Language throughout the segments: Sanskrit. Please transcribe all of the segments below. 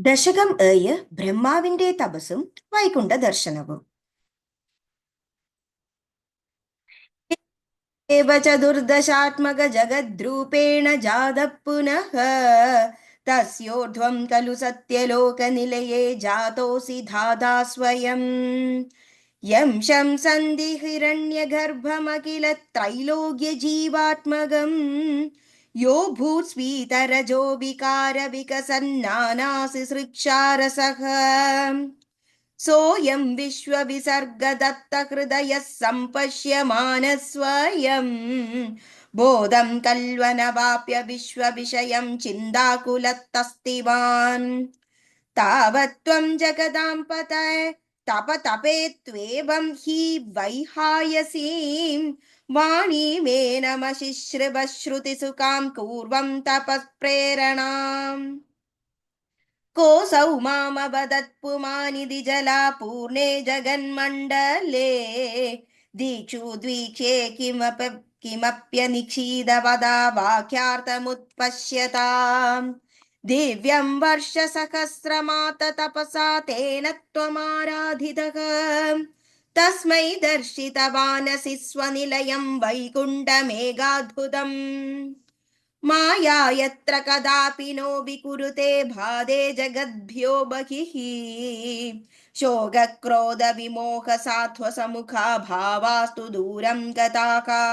ദശകം 7 ബ്രഹ്മാവിന്റെ തപസ്സും വൈകുണ്ഠ ദർശനവും. ചതുർദശാത്മക ജഗദ്രൂപേണ ജാതഃ പുനഃ തസ്യോർധ്വം ഖലു സത്യലോകനിലയേ ജാതോസി ധാതാ സ്വയം യം ശംസന്തി ഹിരണ്യഗർഭമഖില ത്രൈലോക്യജീവാത്മകം യോ ഭൂത്സ്ഫീതരജോ വികാര വികസന്നാനാസി സൃക്ഷാരസഃ सोऽयं विश्वविसर्गदत्तहृदयः सम्पश्यमानः स्वयं बोधं कल्वनवाप्य विश्वविषयं चिन्ताकुलतस्तिवान् तावत्त्वं जगदां तपेत्त्वेवं हि वैहायसीं वाणीमेनमशिश्रुवश्रुतिसुखां पूर्वं तपःप्रेरणाम् कोऽसौ मामवदत्पुमानिधि जला पूर्णे जगन्मण्डले दीक्षु द्वीक्षे किमप्यनिक्षीदवदा वाक्यार्थमुत्पश्यताम् दिव्यं वर्षसहस्रमात तपसा तेन त्वमाराधितः तस्मै दर्शितवानसि स्वनिलयं वैकुण्ठमेघाद्भुतम् माया यत्र कदापि नो विकुरुते भादे जगद्भ्यो बहिः शोकक्रोधविमोहसात्वसमुखा भावास्तु दूरं गताका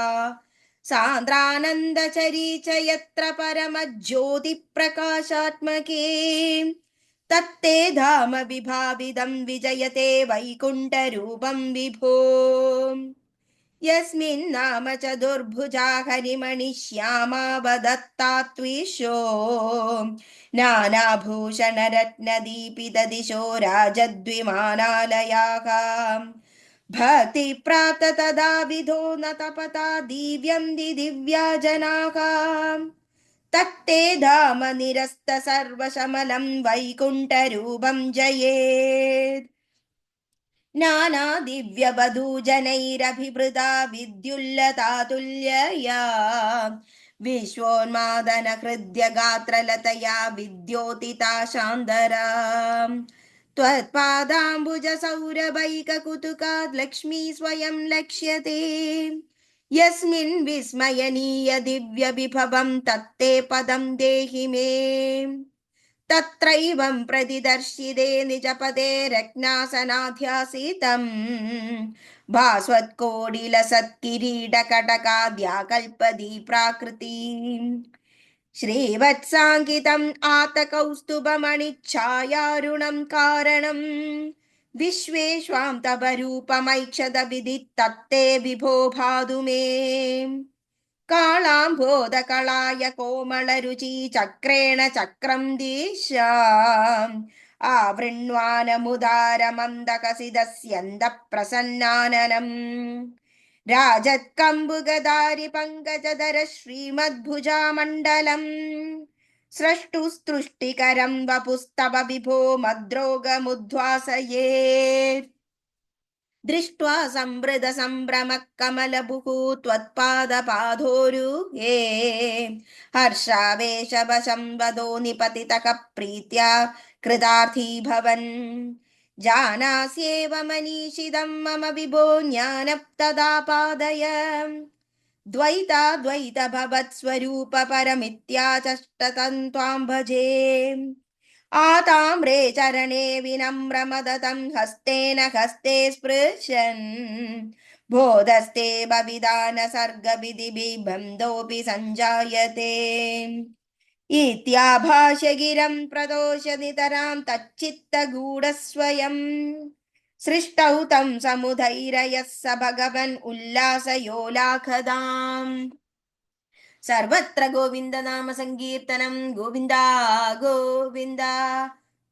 सान्द्रानन्दचरी च यत्र परमज्योतिप्रकाशात्मके तत्ते धाम विभाविदं विजयते वैकुण्ठरूपं विभो यस्मिन् नाम चतुर्भुजा हरिमणिश्यामा वदत्ता त्विषो नानाभूषणरत्नदीपितदिशो राजद्विमानालयाः भक्तिप्राप्त तदा विधो न तपता दिव्यं दिव्या जनाः तत्ते धाम निरस्त सर्वशमलं वैकुण्ठरूपं जयेत् नाना दिव्यवधूजनैरभिवृता विद्युल्लतातुल्यया विश्वोन्मादन हृद्य गात्रलतया विद्योतिता शान्दरा त्वत्पादाम्बुज सौरभैककुतुकात् लक्ष्मी स्वयं लक्ष्यते यस्मिन् विस्मयनीय दिव्य विभवं तत्ते पदं देहि मे तत्रैवं प्रतिदर्शिते निजपदे रत्नासनाध्यासितं भास्वत्कोटिलसत्किरीटकटकाद्याकल्पदी प्राकृतिम् श्रीवत्साङ्कितम् आतकौस्तुभमणिच्छायारुणं कारणम् विश्वेश्वां तव रूपमैक्षत विदित्तत्ते विभो भातु मे कालाम्भोदकलाय कोमलरुचि चक्रेण चक्रं दिशाम् आवृण्वानमुदारमन्दकसिदस्यन्दप्रसन्नाननम् राजत्कम्बुगदारि पङ्कजधर श्रीमद्भुजामण्डलम् स्रष्टुस्तृष्टिकरं वपुस्तव विभो मद्रोगमुद्वासयेत् दृष्ट्वा संवृत संभ्रमः कमलभुः त्वत्पादपाधोरुहे हर्षावेशवशं वदो निपतितः प्रीत्या कृतार्थी भवन् जानास्येव मनीषितं मम विभो ज्ञानप्तदापादय द्वैताद्वैत भवत्स्वरूप परमित्याचष्टतं त्वां भजे आताम्रे चरणे विनम्रमदतं हस्तेन हस्ते स्पृशन् बोधस्ते बविदान सर्गविधिबिबन्धोऽपि सञ्जायते इत्याभाष्य गिरं प्रदोष नितरां तच्चित्तगूढस्वयं सृष्टौ तं समुधैरयः स भगवन् उल्लासयोलाखदाम् सर्वत्र गोविन्द नाम संकीर्तनं गोविन्द गोविन्द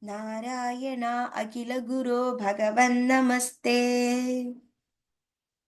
नारायण अखिल गुरो भगवन् नमस्ते।